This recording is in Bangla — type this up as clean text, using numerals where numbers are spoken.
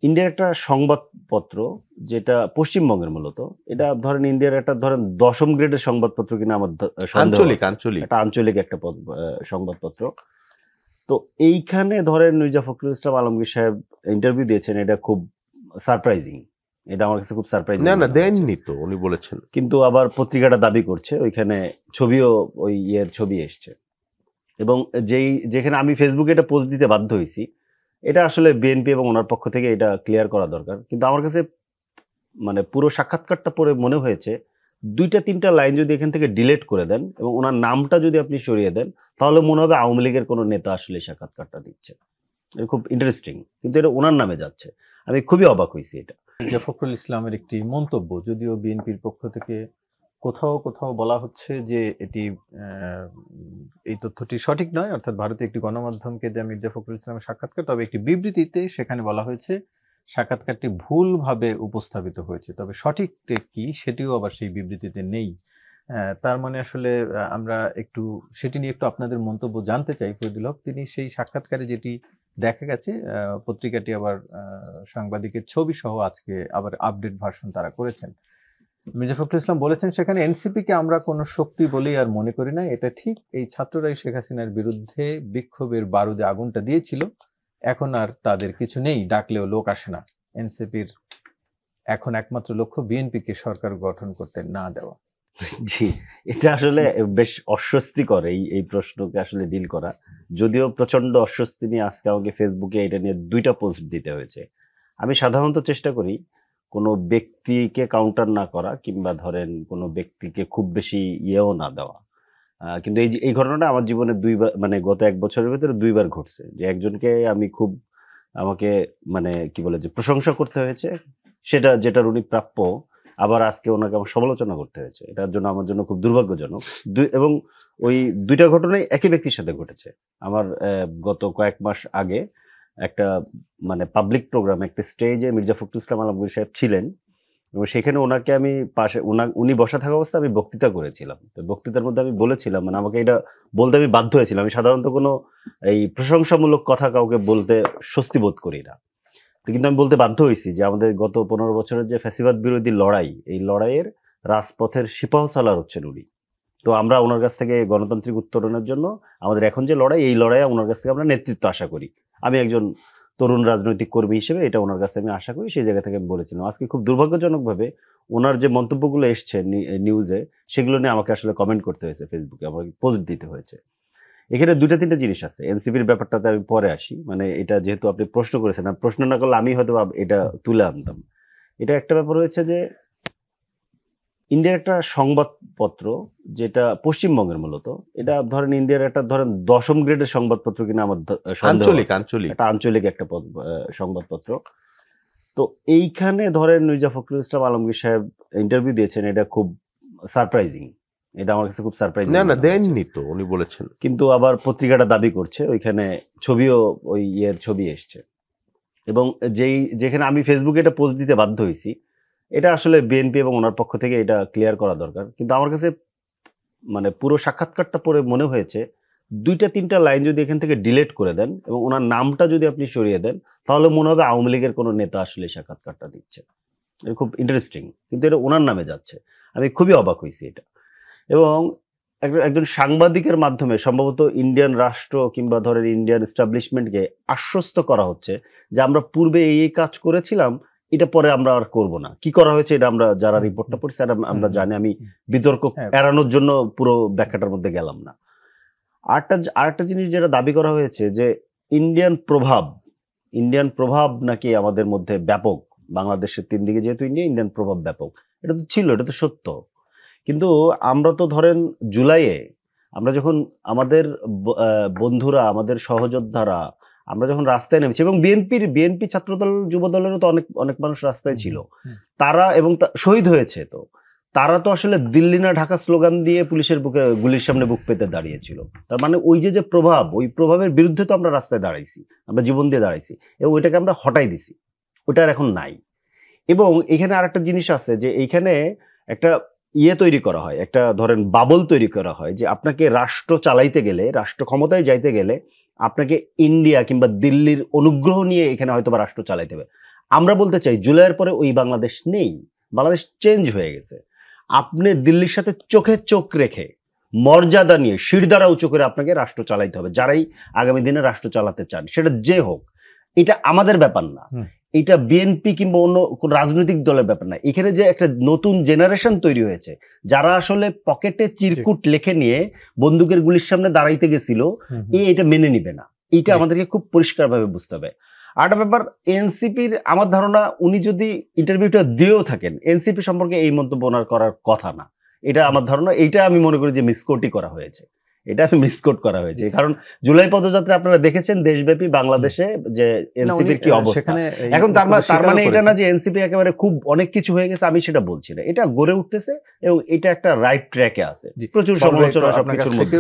ইন্ডিয়ার একটা সংবাদপত্র যেটা পশ্চিমবঙ্গের মূলত, এটা ধরেন ইন্ডিয়ার একটা ধরেন ১০ম গ্রেডের সংবাদপত্র কিনা আমার সন্দেহ আছে। একটা আঞ্চলিক একটা সংবাদপত্র। তো এইখানে ধরেন মির্জা ফখরুল ইসলাম আলমগীর সাহেব ইন্টারভিউ দিয়েছেন, এটা খুব সারপ্রাইজিং। এটা আমার কাছে খুব সারপ্রাইজিং না দেননি তো, উনি বলেছেন। কিন্তু আবার পত্রিকাটা দাবি করছে ওইখানে ছবিও ওই ইয়ের ছবি এসছে, এবং যেখানে আমি ফেসবুকে এটা পোস্ট দিতে বাধ্য হয়েছি, এটা আসলে বিএনপি এবং ওনার পক্ষ থেকে এটা ক্লিয়ার করা দরকার। কিন্তু আমার কাছে মানে পুরো সাক্ষাৎকারটা পড়ে মনে হয়েছে ২-৩টা লাইন যদি এখান থেকে ডিলিট করে দেন এবং ওনার নামটা যদি আপনি সরিয়ে দেন, তাহলে মনে হবে আওয়ামী লীগের কোনো নেতা আসলে সাক্ষাৎকারটা দিচ্ছে। এটা খুব ইন্টারেস্টিং, কিন্তু এটা ওনার নামে যাচ্ছে। আমি খুবই অবাক হয়েছি এটা। মির্জা ফখরুল ইসলামের একটি মন্তব্য, যদিও বিএনপির পক্ষ থেকে কোথাও কোথাও বলা হচ্ছে যে এটি এই তথ্যটি সঠিক নয়, অর্থাৎ ভারতীয় একটি গণমাধ্যমকে দেয়া মির্জা ফখরুল ইসলামের সাক্ষাৎকার। তবে একটি বিবৃতিতে সেখানে বলা হয়েছে সাক্ষাৎকারটি ভুলভাবে উপস্থাপিত হয়েছে, তবে সঠিকটা কি সেটিও আবার সেই বিবৃতিতে নেই। তার মানে আসলে আমরা একটু সেটি নিয়ে একটু আপনাদের মন্তব্য জানতে চাই। ফরিদুল হক, তিনি সেই সাক্ষাৎকারে যেটি দেখা গেছে, পত্রিকাটি আবার সাংবাদিকের ছবি সহ আজকে আবার আপডেট ভার্সন তারা করেছেন। মির্জা ফখরুল ইসলাম বলেছেন সেখানে এনসিপিকে আমরা কোনো শক্তি বলেই আর মনে করি না, এটা ঠিক এই ছাত্ররাই শেখ হাসিনার বিরুদ্ধে বিক্ষোভের বারুদে আগুনটা দিয়েছিল, এখন আর তাদের কিছু নেই, ডাকলেও লোক আসে না। এনসিপির এখন একমাত্র লক্ষ্য বিএনপিকে সরকার গঠন করতে না দেওয়া। জি, এটা আসলে বেশ অস্বস্তিকর এই প্রশ্নকে আসলে ডিল করা। যদিও প্রচন্ড অস্বস্তি নিয়ে আজকে আমাকে ফেসবুকে এটা নিয়ে ২টা পোস্ট দিতে হয়েছে। আমি সাধারণত চেষ্টা করি কোনো ব্যক্তিকে কাউন্টার না করা, কিংবা ধরেন কোনো ব্যক্তিকে খুব বেশি ইয়েও না দেওয়া। কিন্তু এই ঘটনাটা আমার জীবনে ২ বার, মানে গত ১ বছরের ভেতরে ২ বার ঘটছে, যে একজনকে আমি খুব আমাকে মানে কি বলে যে প্রশংসা করতে হয়েছে যেটার উনি প্রাপ্য, আবার আজকে ওনাকে আমার সমালোচনা করতে হয়েছে। এটার জন্য আমার জন্য খুব দুর্ভাগ্যজনক। এবং ওই ২টা ঘটনাই একই ব্যক্তির সাথে ঘটেছে। আমার গত কয়েক মাস আগে একটা মানে পাবলিক প্রোগ্রাম, একটা স্টেজে মির্জা ফখরুল ইসলাম আলমগীর সাহেব ছিলেন, এবং সেখানে ওনাকে আমি পাশে উনি বসা থাকা অবস্থায় আমি বক্তৃতা করেছিলাম। তো বক্তৃতার মধ্যে আমি বলেছিলাম, মানে আমাকে এটা বলতে আমি বাধ্য হয়েছিলাম, আমি সাধারণত কোনো এই প্রশংসামূলক কথা কাউকে বলতে স্বস্তি বোধ করি না, কিন্তু আমি বলতে বাধ্য হয়েছি যে আমাদের গত ১৫ বছরের যে ফ্যাসিবাদ বিরোধী লড়াই, এই লড়াইয়ের রাজপথের সিপাহ সালার হচ্ছেন উনি। তো আমরা ওনার কাছ থেকে গণতান্ত্রিক উত্তরণের জন্য আমাদের এখন যে লড়াই, এই লড়াইয়ে ওনার কাছ থেকে আমরা নেতৃত্ব আশা করি। আমি একজন তরুণ রাজনৈতিক কর্মী হিসেবে এটা ওনার কাছে আমি আশা করি, সেই জায়গা থেকে আমি বলেছিলাম। আজকে খুব দুর্ভাগ্যজনকভাবে ওনার যে মন্তব্যগুলো এসছে নিউজে, সেগুলো নিয়ে আমাকে আসলে কমেন্ট করতে হয়েছে, ফেসবুকে আমাকে পোস্ট দিতে হয়েছে। এখানে ২-৩টা জিনিস আছে। এনসিপির ব্যাপারটাতে আমি পরে আসি, মানে এটা যেহেতু আপনি প্রশ্ন করেছেন, প্রশ্ন না করলে আমি হয়তো এটা তুলে আনতাম। এটা একটা ব্যাপার হয়েছে যে ইন্ডিয়ার একটা সংবাদপত্র যেটা পশ্চিমবঙ্গের মূলত, এটা ধরেন ইন্ডিয়ার একটা ধরেন ১০ম গ্রেডের সংবাদপত্র কিনা আমার সন্দেহ আছে। একটা আঞ্চলিক একটা সংবাদপত্র। তো এইখানে ধরেন মির্জা ফখরুল ইসলাম আলমগীর সাহেব ইন্টারভিউ দিয়েছেন, এটা খুব সারপ্রাইজিং। এটা আমার কাছে খুব সারপ্রাইজিং। না দেননি তো, উনি বলেছেন। কিন্তু আবার পত্রিকাটা দাবি করছে ওইখানে ছবিও ওই ইয়ের ছবি এসছে, এবং যেখানে আমি ফেসবুকে এটা পোস্ট দিতে বাধ্য হয়েছি, এটা আসলে বিএনপি এবং ওনার পক্ষ থেকে এটা ক্লিয়ার করা দরকার। কিন্তু আমার কাছে মানে পুরো সাক্ষাৎকারটা পড়ে মনে হয়েছে ২-৩টা লাইন যদি এখান থেকে ডিলিট করে দেন এবং ওনার নামটা যদি আপনি সরিয়ে দেন, তাহলে মনে হবে আওয়ামী লীগের কোনো নেতা আসলে সাক্ষাৎকারটা দিচ্ছে। এটা খুব ইন্টারেস্টিং, কিন্তু এটা ওনার নামে যাচ্ছে। আমি খুবই অবাক হয়েছি এটা। এবং একজন সাংবাদিকের মাধ্যমে সম্ভবত ইন্ডিয়ান রাষ্ট্র কিংবা ধরেন ইন্ডিয়ান এস্টাবলিশমেন্টকে আশ্বস্ত করা হচ্ছে যে আমরা পূর্বে এই কাজ করেছিলাম, এটা পরে আমরা আর করব না। কি করা হয়েছে এটা আমরা যারা রিপোর্টটা পড়ছি আমরা জানি। আমি বিতর্ক এড়ানোর জন্য পুরো ব্যাখ্যাটার মধ্যে গেলাম না। আরেকটা জিনিস যেটা দাবি করা হয়েছে যে ইন্ডিয়ান প্রভাব নাকি আমাদের মধ্যে ব্যাপক, বাংলাদেশের ৩ দিকে যেহেতু ইন্ডিয়ান প্রভাব ব্যাপক, এটা তো ছিল, এটা তো সত্য। কিন্তু আমরা তো ধরেন জুলাইয়ে আমরা যখন আমাদের বন্ধুরা, আমাদের সহযোদ্ধারা, আমরা যখন রাস্তায় নেমেছি, এবং বিএনপি ছাত্রদল যুবদলেরও তো অনেক মানুষ রাস্তায় ছিল, তারা এবং শহীদ হয়েছে, তো তারা তো আসলে দিল্লি না ঢাকা স্লোগান দিয়ে পুলিশের গুলির সামনে বুক পেতে দাঁড়িয়েছিল। তার মানে ওই যে প্রভাব, ওই প্রভাবের বিরুদ্ধে তো আমরা রাস্তায় দাঁড়াইছি, আমরা জীবন দিয়ে দাঁড়াইছি, এবং ওইটাকে আমরা হটাই দিছি, ওটা আর এখন নাই। এবং এখানে আর একটা জিনিস আছে যে এইখানে একটা তৈরি করা হয়, একটা ধরেন বাবল তৈরি করা হয় যে আপনাকে রাষ্ট্র চালাইতে গেলে, রাষ্ট্র ক্ষমতায় যাইতে গেলে আপনাকে ইন্ডিয়া কিংবা দিল্লির অনুগ্রহ নিয়ে এখানে হয়তো বা রাষ্ট্র চালাইতে হবে। আমরা বলতে চাই জুলাইয়ের পরে ওই বাংলাদেশ নেই, বাংলাদেশ চেঞ্জ হয়ে গেছে। আপনি দিল্লির সাথে চোখে চোখ রেখে মর্যাদা নিয়ে শিরদাঁড়া উঁচু করে আপনাকে রাষ্ট্র চালাইতে হবে, যারাই আগামী দিনে রাষ্ট্র চালাতে চান, সেটা যে হোক। এটা আমাদের ব্যাপার না, এটা বিএনপি কিংবা অন্য কোন রাজনৈতিক দলের ব্যাপার না। এখানে যে একটা নতুন জেনারেশন তৈরি হয়েছে, যারা আসলে পকেটে চিরকুট লেখে নিয়ে বন্দুকের গুলির সামনে দাঁড়াইতে গেছিল, এটা মেনে নিবে না। এইটা আমাদেরকে খুব পরিষ্কারভাবে বুঝতে হবে। আরেকটা ব্যাপার, এনসিপির আমার ধারণা উনি যদি ইন্টারভিউটা দিয়েও থাকেন, এনসিপি সম্পর্কে এই মন্তব্য ওনার করার কথা না। এটা আমার ধারণা, এইটা আমি মনে করি যে মিসকোটই করা হয়েছে, এটা আমি মিসকোট করা হয়েছে। কারণ জুলাই পদযাত্রা আপনারা দেখেছেন দেশব্যাপী বাংলাদেশে যে এনসিপির কি অবস্থা এখন। তার মানে এটা না যে এনসিপি একেবারে খুব অনেক কিছু হয়ে গেছে, আমি সেটা বলছি না। এটা গড়ে উঠতেছে এবং এটা একটা রাইট ট্র্যাকে আছে, প্রচুর সমালোচনা সবকিছুর মধ্যে।